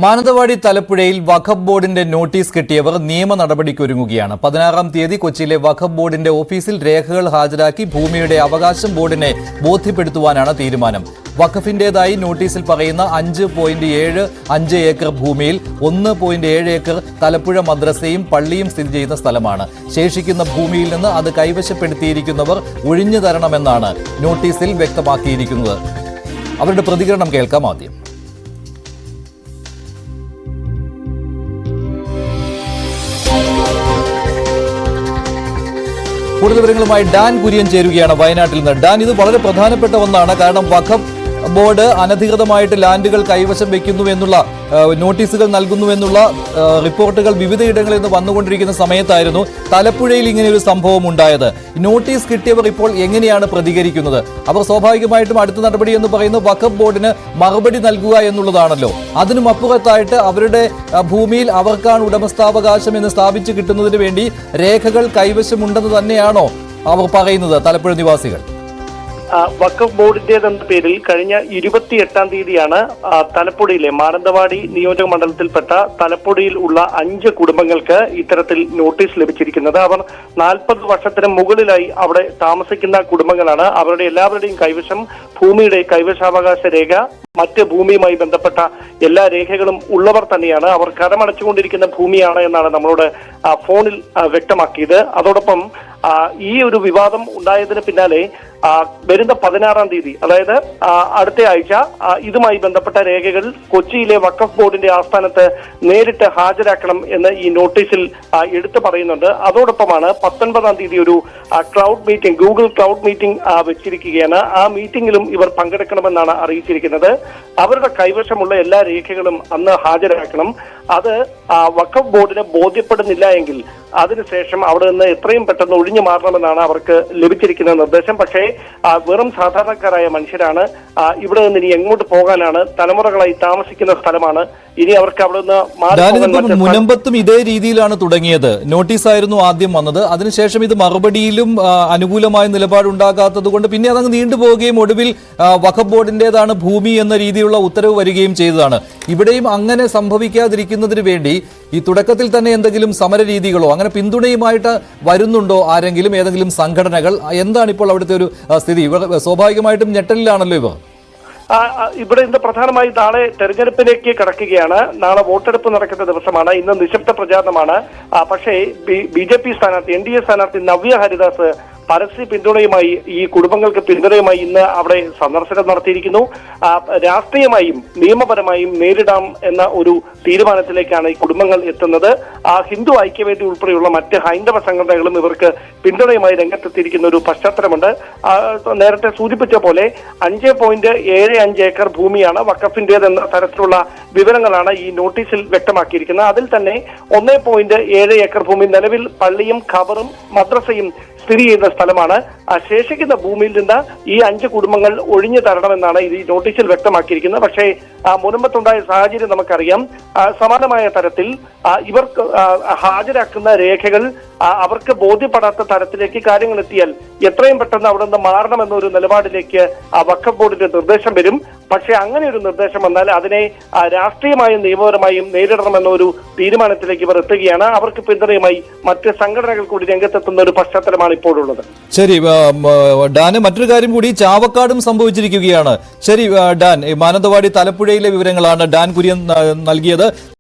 മാനന്തവാടി തലപ്പുഴയിൽ വഖഫ് ബോർഡിന്റെ നോട്ടീസ് കിട്ടിയവർ നിയമ നടപടിക്കൊരുങ്ങുകയാണ്. 16-ാം തീയതി കൊച്ചിയിലെ വഖഫ് ബോർഡിന്റെ ഓഫീസിൽ രേഖകൾ ഹാജരാക്കി ഭൂമിയുടെ അവകാശം ബോർഡിനെ തീരുമാനം. വഖഫിന്റേതായി നോട്ടീസിൽ പറയുന്ന 5.75 ഏക്കർ ഭൂമിയിൽ 1.7 ഏക്കർ തലപ്പുഴ മദ്രസയും പള്ളിയും സ്ഥിതി ചെയ്യുന്ന സ്ഥലമാണ്. ശേഷിക്കുന്ന ഭൂമിയിൽ നിന്ന് അത് കൈവശപ്പെടുത്തിയിരിക്കുന്നവർ ഒഴിഞ്ഞു തരണമെന്നാണ് നോട്ടീസിൽ വ്യക്തമാക്കിയിരിക്കുന്നത്. അവരുടെ പ്രതികരണം കേൾക്കാം ആദ്യം. കൂടുതൽ വിവരങ്ങളുമായി ഡാൻ കുര്യൻ ചേരുകയാണ് വയനാട്ടിൽ നിന്ന്. ഡാൻ, ഇത് വളരെ പ്രധാനപ്പെട്ട ഒന്നാണ്. കാരണം വഖഫ് ബോർഡ് അനധികൃതമായിട്ട് ലാൻഡുകൾ കൈവശം വെക്കുന്നു എന്നുള്ള നോട്ടീസുകൾ നൽകുന്നു എന്നുള്ള റിപ്പോർട്ടുകൾ വിവിധയിടങ്ങളിൽ നിന്ന് വന്നുകൊണ്ടിരിക്കുന്ന സമയത്തായിരുന്നു തലപ്പുഴയിൽ ഇങ്ങനെയൊരു സംഭവം ഉണ്ടായത്. നോട്ടീസ് കിട്ടിയവർ ഇപ്പോൾ എങ്ങനെയാണ് പ്രതികരിക്കുന്നത്? അവർ സ്വാഭാവികമായിട്ടും അടുത്ത നടപടി എന്ന് പറയുന്നത് വഖഫ് ബോർഡിന് മറുപടി നൽകുക എന്നുള്ളതാണല്ലോ. അതിനും അപ്പുറത്തായിട്ട് അവരുടെ ഭൂമിയിൽ അവർക്കാണ് ഉടമസ്ഥാവകാശം എന്ന് സ്ഥാപിച്ചു കിട്ടുന്നതിന് വേണ്ടി രേഖകൾ കൈവശമുണ്ടെന്ന് തന്നെയാണോ അവർ പറയുന്നത് തലപ്പുഴ നിവാസികൾ? വഖഫ് ബോർഡിന്റേതെന്ന പേരിൽ കഴിഞ്ഞ 28-ാം തീയതിയാണ് തലപ്പുഴയിലെ മാനന്തവാടി നിയോജക മണ്ഡലത്തിൽപ്പെട്ട തലപ്പുഴയിൽ ഉള്ള 5 കുടുംബങ്ങൾക്ക് ഇത്തരത്തിൽ നോട്ടീസ് ലഭിച്ചിരിക്കുന്നത്. അവർ 40 വർഷത്തിന് മുകളിലായി അവിടെ താമസിക്കുന്ന കുടുംബങ്ങളാണ്. അവരുടെ എല്ലാവരുടെയും കൈവശം ഭൂമിയുടെ കൈവശാവകാശ രേഖ, മറ്റ് ഭൂമിയുമായി ബന്ധപ്പെട്ട എല്ലാ രേഖകളും ഉള്ളവർ തന്നെയാണ്. അവർ കരമടച്ചുകൊണ്ടിരിക്കുന്ന ഭൂമിയാണ് എന്നാണ് നമ്മളോട് ഫോണിൽ വ്യക്തമാക്കിയത്. അതോടൊപ്പം ഈ ഒരു വിവാദം ഉണ്ടായതിന് പിന്നാലെ വരുന്ന 16-ാം തീയതി, അതായത് അടുത്ത ആഴ്ച, ഇതുമായി ബന്ധപ്പെട്ട രേഖകൾ കൊച്ചിയിലെ വഖഫ് ബോർഡിന്റെ ആസ്ഥാനത്ത് നേരിട്ട് ഹാജരാക്കണം എന്ന് ഈ നോട്ടീസിൽ എടുത്തു പറയുന്നുണ്ട്. അതോടൊപ്പമാണ് 19-ാം തീയതി ഒരു cloud meeting, Google cloud meeting വെച്ചിരിക്കുകയാണ്. ആ മീറ്റിംഗിലും ഇവർ പങ്കെടുക്കണമെന്നാണ് അറിയിച്ചിരിക്കുന്നത്. അവരുടെ കൈവശമുള്ള എല്ലാ രേഖകളും അന്ന് ഹാജരാക്കണം. അത് വഖഫ് ബോർഡിന് ബോധ്യപ്പെടുന്നില്ല എങ്കിൽ അതിനുശേഷം അവിടെ നിന്ന് എത്രയും പെട്ടെന്ന് ഒഴിഞ്ഞു മാറണമെന്നാണ് അവർക്ക് ലഭിച്ചിരിക്കുന്ന നിർദ്ദേശം. പക്ഷേ വെറും സാധാരണക്കാരായ മനുഷ്യരാണ്. ഇവിടെ നിന്ന് ഇനി എങ്ങോട്ട് പോകാനാണ്? തലമുറകളായി താമസിക്കുന്ന സ്ഥലമാണ്. ഇനി അവർക്ക് അവിടെ നിന്ന് മുനമ്പത്തും ഇതേ രീതിയിലാണ് തുടങ്ങിയത്. നോട്ടീസായിരുന്നു ആദ്യം വന്നത്. അതിനുശേഷം ഇത് മറുപടിയിലും അനുകൂലമായ നിലപാടുണ്ടാകാത്തത് കൊണ്ട് പിന്നെ അതങ്ങ് നീണ്ടുപോവുകയും ഒടുവിൽ വഖഫ് ബോർഡിന്റേതാണ് ഭൂമി എന്ന രീതിയിലുള്ള ഉത്തരവ് വരികയും ചെയ്തതാണ്. ഇവിടെയും അങ്ങനെ സംഭവിക്കാതിരിക്കുന്നതിന് വേണ്ടി ഈ തുടക്കത്തിൽ തന്നെ എന്തെങ്കിലും സമര രീതികളോ അങ്ങനെ പിന്തുണയുമായിട്ട് വരുന്നുണ്ടോ ആരെങ്കിലും, ഏതെങ്കിലും സംഘടനകൾ? എന്താണ് ഇപ്പോൾ അവിടുത്തെ ഒരു സ്ഥിതി? ഇവർ സ്വാഭാവികമായിട്ടും ഞെട്ടലിലാണല്ലോ ഇവർ. ഇവിടെ ഇന്ന് പ്രധാനമായി നാളെ തെരഞ്ഞെടുപ്പിലേക്ക് കടക്കുകയാണ്. നാളെ വോട്ടെടുപ്പ് നടക്കുന്ന ദിവസമാണ്. ഇന്ന് നിശബ്ദ പ്രചാരണമാണ്. പക്ഷേ BJP സ്ഥാനാർത്ഥി, NDA സ്ഥാനാർത്ഥി നവ്യ ഹരിദാസ് പരസ്യ പിന്തുണയുമായി, ഈ കുടുംബങ്ങൾക്ക് പിന്തുണയുമായി ഇന്ന് അവിടെ സന്ദർശനം നടത്തിയിരിക്കുന്നു. രാഷ്ട്രീയമായും നിയമപരമായും നേരിടാം എന്ന ഒരു തീരുമാനത്തിലേക്കാണ് ഈ കുടുംബങ്ങൾ എത്തുന്നത്. ഹിന്ദു ഐക്യവേദി ഉൾപ്പെടെയുള്ള മറ്റ് ഹൈന്ദവ സംഘടനകളും ഇവർക്ക് പിന്തുണയുമായി രംഗത്തെത്തിയിരിക്കുന്ന ഒരു പശ്ചാത്തലമുണ്ട്. നേരത്തെ സൂചിപ്പിച്ച പോലെ 5.75 ഏക്കർ ഭൂമിയാണ് വഖഫിന്റേതെന്ന തരത്തിലുള്ള വിവരങ്ങളാണ് ഈ നോട്ടീസിൽ വ്യക്തമാക്കിയിരിക്കുന്നത്. അതിൽ തന്നെ 1.7 ഏക്കർ ഭൂമി നിലവിൽ പള്ളിയും ഖബറും മദ്രസയും സ്ഥിതി ചെയ്യുന്ന സ്ഥലമാണ്. ശേഷിക്കുന്ന ഭൂമിയിൽ നിന്ന് ഈ 5 കുടുംബങ്ങൾ ഒഴിഞ്ഞു തരണമെന്നാണ് ഈ നോട്ടീസിൽ വ്യക്തമാക്കിയിരിക്കുന്നത്. പക്ഷേ മുൻപത്തുണ്ടായ സാഹചര്യം നമുക്കറിയാം. സമാനമായ തരത്തിൽ ഇവർക്ക് ഹാജരാക്കുന്ന രേഖകൾ അവർക്ക് ബോധ്യപ്പെടാത്ത തരത്തിലേക്ക് കാര്യങ്ങൾ എത്തിയാൽ എത്രയും പെട്ടെന്ന് അവിടെ നിന്ന് മാറണമെന്നൊരു നിലപാടിലേക്ക് വഖഫ് ബോർഡിന്റെ നിർദ്ദേശം വരും. പക്ഷേ അങ്ങനെ ഒരു നിർദ്ദേശം വന്നാൽ അതിനെ രാഷ്ട്രീയമായും നിയമപരമായും നേരിടണമെന്ന ഒരു തീരുമാനത്തിലേക്ക് ഇവർ എത്തുകയാണ്. അവർക്ക് പിന്തുണയുമായി മറ്റ് സംഘടനകൾ കൂടി രംഗത്തെത്തുന്ന ഒരു പശ്ചാത്തലമാണ് ഇപ്പോഴുള്ളത്. ശരി ഡാന്, മറ്റൊരു കാര്യം കൂടി ചാവക്കാടും സംഭവിച്ചിരിക്കുകയാണ്. ശരി ഡാൻ, മാനന്തവാടി തലപ്പുഴയിലെ വിവരങ്ങളാണ് ഡാൻ കുര്യൻ നൽകിയത്.